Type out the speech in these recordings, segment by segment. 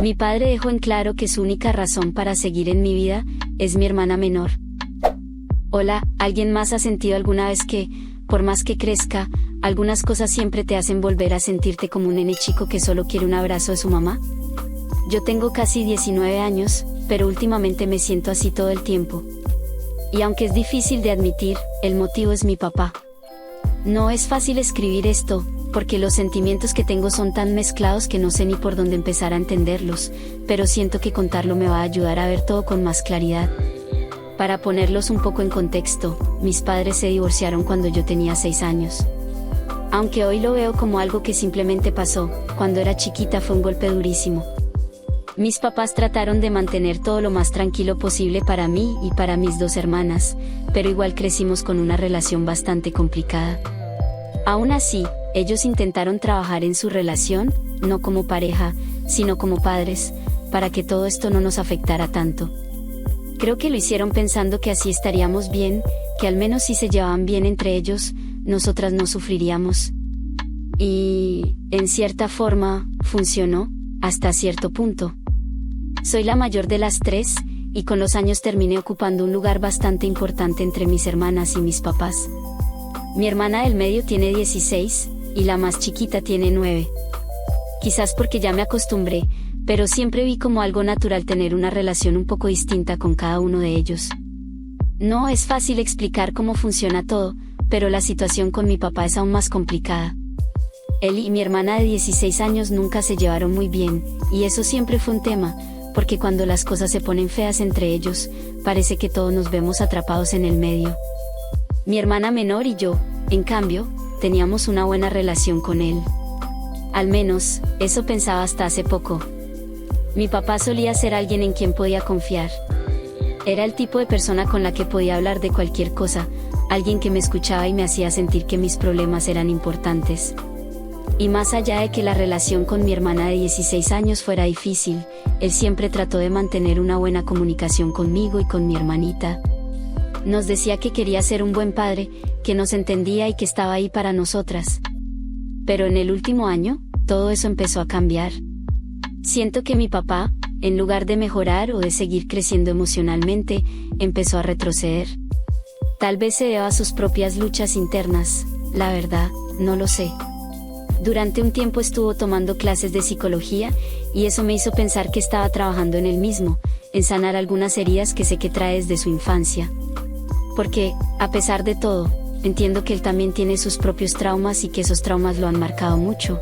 Mi padre dejó en claro que su única razón para seguir en mi vida es mi hermana menor. Hola, ¿alguien más ha sentido alguna vez que, por más que crezca, algunas cosas siempre te hacen volver a sentirte como un nene chico que solo quiere un abrazo de su mamá? Yo tengo casi 19 años, pero últimamente me siento así todo el tiempo. Y aunque es difícil de admitir, el motivo es mi papá. No es fácil escribir esto, porque los sentimientos que tengo son tan mezclados que no sé ni por dónde empezar a entenderlos, pero siento que contarlo me va a ayudar a ver todo con más claridad. Para ponerlos un poco en contexto, mis padres se divorciaron cuando yo tenía 6 años. Aunque hoy lo veo como algo que simplemente pasó, cuando era chiquita fue un golpe durísimo. Mis papás trataron de mantener todo lo más tranquilo posible para mí y para mis 2 hermanas, pero igual crecimos con una relación bastante complicada. Aún así, ellos intentaron trabajar en su relación, no como pareja, sino como padres, para que todo esto no nos afectara tanto. Creo que lo hicieron pensando que así estaríamos bien, que al menos si se llevaban bien entre ellos, nosotras no sufriríamos. Y, en cierta forma, funcionó, hasta cierto punto. Soy la mayor de las 3, y con los años terminé ocupando un lugar bastante importante entre mis hermanas y mis papás. Mi hermana del medio tiene 16, y la más chiquita tiene 9. Quizás porque ya me acostumbré, pero siempre vi como algo natural tener una relación un poco distinta con cada uno de ellos. No es fácil explicar cómo funciona todo, pero la situación con mi papá es aún más complicada. Él y mi hermana de 16 años nunca se llevaron muy bien, y eso siempre fue un tema, porque cuando las cosas se ponen feas entre ellos, parece que todos nos vemos atrapados en el medio. Mi hermana menor y yo, en cambio, teníamos una buena relación con él. Al menos, eso pensaba hasta hace poco. Mi papá solía ser alguien en quien podía confiar. Era el tipo de persona con la que podía hablar de cualquier cosa, alguien que me escuchaba y me hacía sentir que mis problemas eran importantes. Y más allá de que la relación con mi hermana de 16 años fuera difícil, él siempre trató de mantener una buena comunicación conmigo y con mi hermanita. Nos decía que quería ser un buen padre, que nos entendía y que estaba ahí para nosotras. Pero en el último año, todo eso empezó a cambiar. Siento que mi papá, en lugar de mejorar o de seguir creciendo emocionalmente, empezó a retroceder. Tal vez se deba a sus propias luchas internas, la verdad, no lo sé. Durante un tiempo estuvo tomando clases de psicología, y eso me hizo pensar que estaba trabajando en él mismo, en sanar algunas heridas que sé que trae desde su infancia. Porque, a pesar de todo, entiendo que él también tiene sus propios traumas y que esos traumas lo han marcado mucho.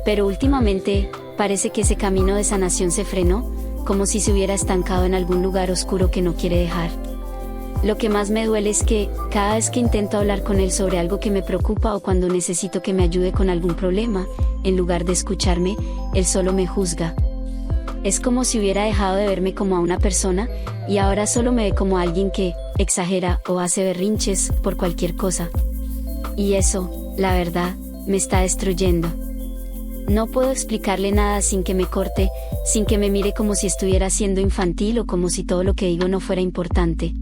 Pero últimamente, parece que ese camino de sanación se frenó, como si se hubiera estancado en algún lugar oscuro que no quiere dejar. Lo que más me duele es que, cada vez que intento hablar con él sobre algo que me preocupa o cuando necesito que me ayude con algún problema, en lugar de escucharme, él solo me juzga. Es como si hubiera dejado de verme como a una persona, y ahora solo me ve como a alguien que exagera o hace berrinches por cualquier cosa. Y eso, la verdad, me está destruyendo. No puedo explicarle nada sin que me corte, sin que me mire como si estuviera siendo infantil o como si todo lo que digo no fuera importante.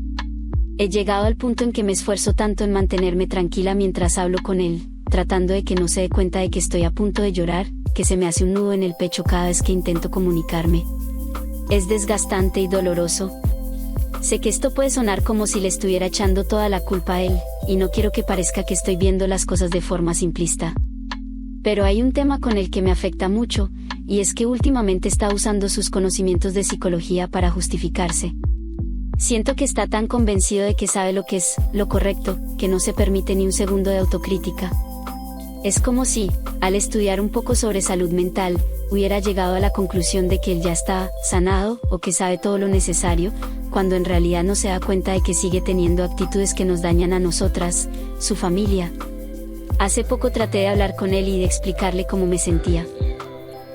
He llegado al punto en que me esfuerzo tanto en mantenerme tranquila mientras hablo con él, tratando de que no se dé cuenta de que estoy a punto de llorar, que se me hace un nudo en el pecho cada vez que intento comunicarme. Es desgastante y doloroso. Sé que esto puede sonar como si le estuviera echando toda la culpa a él, y no quiero que parezca que estoy viendo las cosas de forma simplista. Pero hay un tema con el que me afecta mucho, y es que últimamente está usando sus conocimientos de psicología para justificarse. Siento que está tan convencido de que sabe lo que es lo correcto, que no se permite ni un segundo de autocrítica. Es como si, al estudiar un poco sobre salud mental, hubiera llegado a la conclusión de que él ya está sanado, o que sabe todo lo necesario, cuando en realidad no se da cuenta de que sigue teniendo actitudes que nos dañan a nosotras, su familia. Hace poco traté de hablar con él y de explicarle cómo me sentía.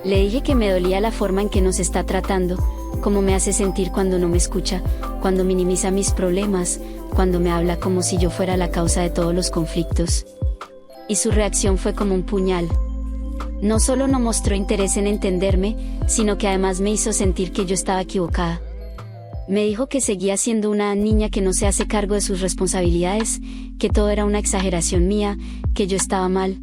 Le dije que me dolía la forma en que nos está tratando, cómo me hace sentir cuando no me escucha, cuando minimiza mis problemas, cuando me habla como si yo fuera la causa de todos los conflictos. Y su reacción fue como un puñal. No solo no mostró interés en entenderme, sino que además me hizo sentir que yo estaba equivocada. Me dijo que seguía siendo una niña que no se hace cargo de sus responsabilidades, que todo era una exageración mía, que yo estaba mal.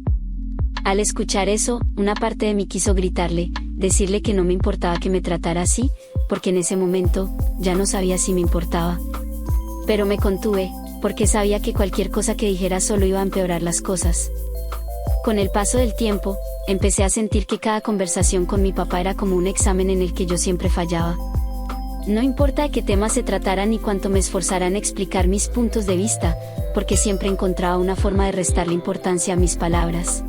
Al escuchar eso, una parte de mí quiso gritarle, decirle que no me importaba que me tratara así, porque en ese momento, ya no sabía si me importaba. Pero me contuve, porque sabía que cualquier cosa que dijera solo iba a empeorar las cosas. Con el paso del tiempo, empecé a sentir que cada conversación con mi papá era como un examen en el que yo siempre fallaba. No importa de qué temas se trataran ni cuánto me esforzara en explicar mis puntos de vista, porque siempre encontraba una forma de restarle importancia a mis palabras.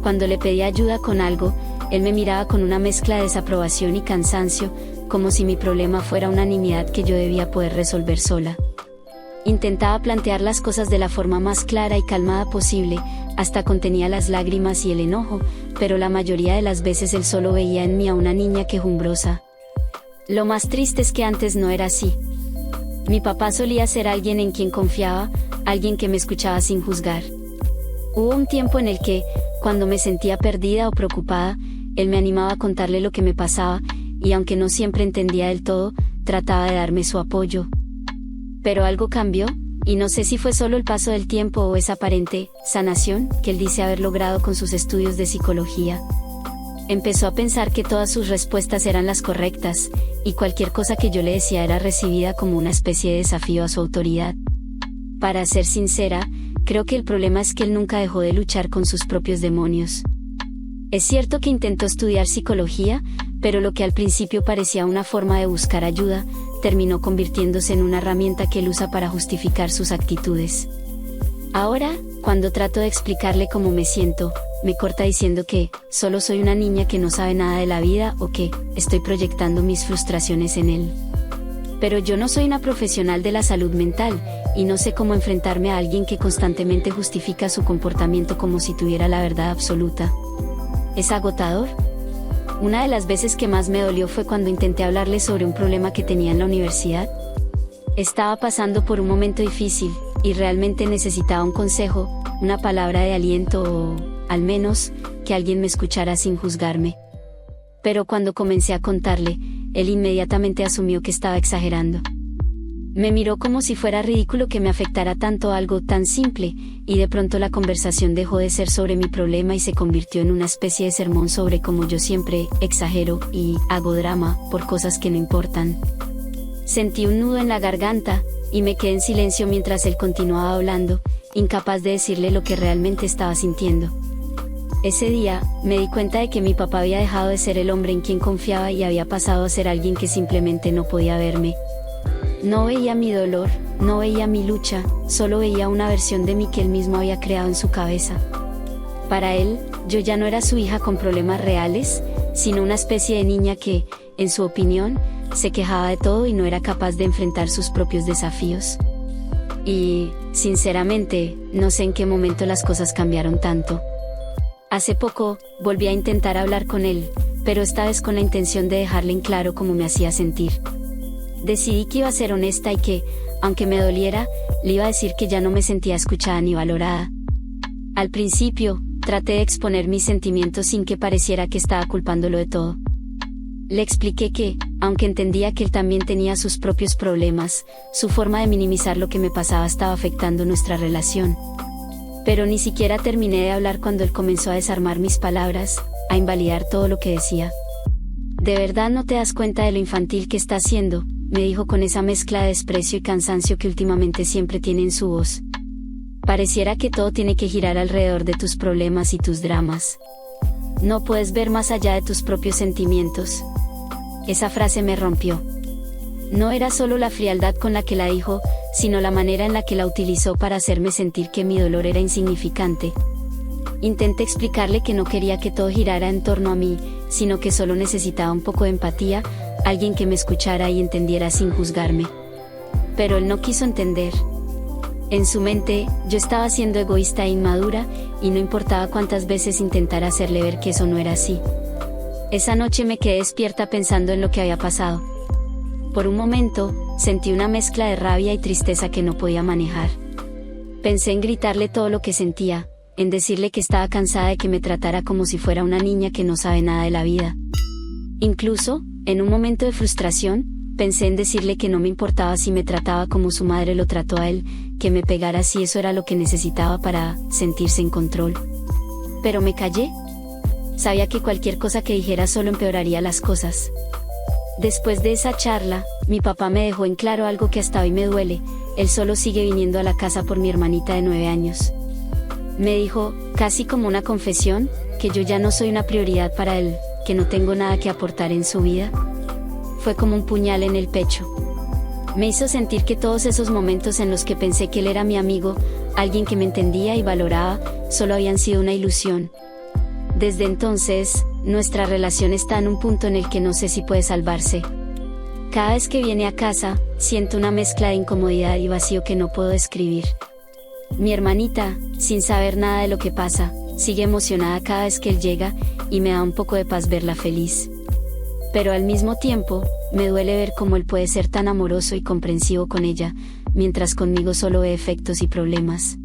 Cuando le pedía ayuda con algo, él me miraba con una mezcla de desaprobación y cansancio, como si mi problema fuera una nimiedad que yo debía poder resolver sola. Intentaba plantear las cosas de la forma más clara y calmada posible, hasta contenía las lágrimas y el enojo, pero la mayoría de las veces él solo veía en mí a una niña quejumbrosa. Lo más triste es que antes no era así. Mi papá solía ser alguien en quien confiaba, alguien que me escuchaba sin juzgar. Hubo un tiempo en el que, cuando me sentía perdida o preocupada, él me animaba a contarle lo que me pasaba, y aunque no siempre entendía del todo, trataba de darme su apoyo. Pero algo cambió, y no sé si fue solo el paso del tiempo o esa aparente sanación que él dice haber logrado con sus estudios de psicología. Empezó a pensar que todas sus respuestas eran las correctas, y cualquier cosa que yo le decía era recibida como una especie de desafío a su autoridad. Para ser sincera, creo que el problema es que él nunca dejó de luchar con sus propios demonios. Es cierto que intentó estudiar psicología, pero lo que al principio parecía una forma de buscar ayuda, terminó convirtiéndose en una herramienta que él usa para justificar sus actitudes. Ahora, cuando trato de explicarle cómo me siento, me corta diciendo que solo soy una niña que no sabe nada de la vida o que estoy proyectando mis frustraciones en él. Pero yo no soy una profesional de la salud mental, y no sé cómo enfrentarme a alguien que constantemente justifica su comportamiento como si tuviera la verdad absoluta. ¿Es agotador? Una de las veces que más me dolió fue cuando intenté hablarle sobre un problema que tenía en la universidad. Estaba pasando por un momento difícil, y realmente necesitaba un consejo, una palabra de aliento o, al menos, que alguien me escuchara sin juzgarme. Pero cuando comencé a contarle, él inmediatamente asumió que estaba exagerando. Me miró como si fuera ridículo que me afectara tanto algo tan simple, y de pronto la conversación dejó de ser sobre mi problema y se convirtió en una especie de sermón sobre cómo yo siempre exagero y hago drama por cosas que no importan. Sentí un nudo en la garganta, y me quedé en silencio mientras él continuaba hablando, incapaz de decirle lo que realmente estaba sintiendo. Ese día, me di cuenta de que mi papá había dejado de ser el hombre en quien confiaba y había pasado a ser alguien que simplemente no podía verme. No veía mi dolor, no veía mi lucha, solo veía una versión de mí que él mismo había creado en su cabeza. Para él, yo ya no era su hija con problemas reales, sino una especie de niña que, en su opinión, se quejaba de todo y no era capaz de enfrentar sus propios desafíos. Y, sinceramente, no sé en qué momento las cosas cambiaron tanto. Hace poco, volví a intentar hablar con él, pero esta vez con la intención de dejarle en claro cómo me hacía sentir. Decidí que iba a ser honesta y que, aunque me doliera, le iba a decir que ya no me sentía escuchada ni valorada. Al principio, traté de exponer mis sentimientos sin que pareciera que estaba culpándolo de todo. Le expliqué que, aunque entendía que él también tenía sus propios problemas, su forma de minimizar lo que me pasaba estaba afectando nuestra relación. Pero ni siquiera terminé de hablar cuando él comenzó a desarmar mis palabras, a invalidar todo lo que decía. ¿De verdad no te das cuenta de lo infantil que estás siendo?, me dijo con esa mezcla de desprecio y cansancio que últimamente siempre tiene en su voz. Pareciera que todo tiene que girar alrededor de tus problemas y tus dramas. No puedes ver más allá de tus propios sentimientos. Esa frase me rompió. No era solo la frialdad con la que la dijo, sino la manera en la que la utilizó para hacerme sentir que mi dolor era insignificante. Intenté explicarle que no quería que todo girara en torno a mí, sino que solo necesitaba un poco de empatía, alguien que me escuchara y entendiera sin juzgarme. Pero él no quiso entender. En su mente, yo estaba siendo egoísta e inmadura, y no importaba cuántas veces intentara hacerle ver que eso no era así. Esa noche me quedé despierta pensando en lo que había pasado. Por un momento, sentí una mezcla de rabia y tristeza que no podía manejar. Pensé en gritarle todo lo que sentía, en decirle que estaba cansada de que me tratara como si fuera una niña que no sabe nada de la vida. Incluso, en un momento de frustración, pensé en decirle que no me importaba si me trataba como su madre lo trató a él, que me pegara si eso era lo que necesitaba para sentirse en control. Pero me callé. sabía que cualquier cosa que dijera solo empeoraría las cosas. Después de esa charla, mi papá me dejó en claro algo que hasta hoy me duele: él solo sigue viniendo a la casa por mi hermanita de 9 años. Me dijo, casi como una confesión, que yo ya no soy una prioridad para él, que no tengo nada que aportar en su vida. Fue como un puñal en el pecho. Me hizo sentir que todos esos momentos en los que pensé que él era mi amigo, alguien que me entendía y valoraba, solo habían sido una ilusión. Desde entonces, nuestra relación está en un punto en el que no sé si puede salvarse. Cada vez que viene a casa, siento una mezcla de incomodidad y vacío que no puedo describir. Mi hermanita, sin saber nada de lo que pasa, sigue emocionada cada vez que él llega, y me da un poco de paz verla feliz. Pero al mismo tiempo, me duele ver cómo él puede ser tan amoroso y comprensivo con ella, mientras conmigo solo ve efectos y problemas.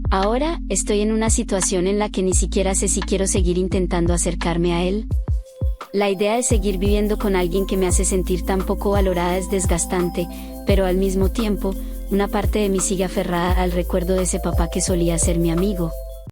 Ahora, estoy en una situación en la que ni siquiera sé si quiero seguir intentando acercarme a él. La idea de seguir viviendo con alguien que me hace sentir tan poco valorada es desgastante, pero al mismo tiempo, una parte de mí sigue aferrada al recuerdo de ese papá que solía ser mi amigo.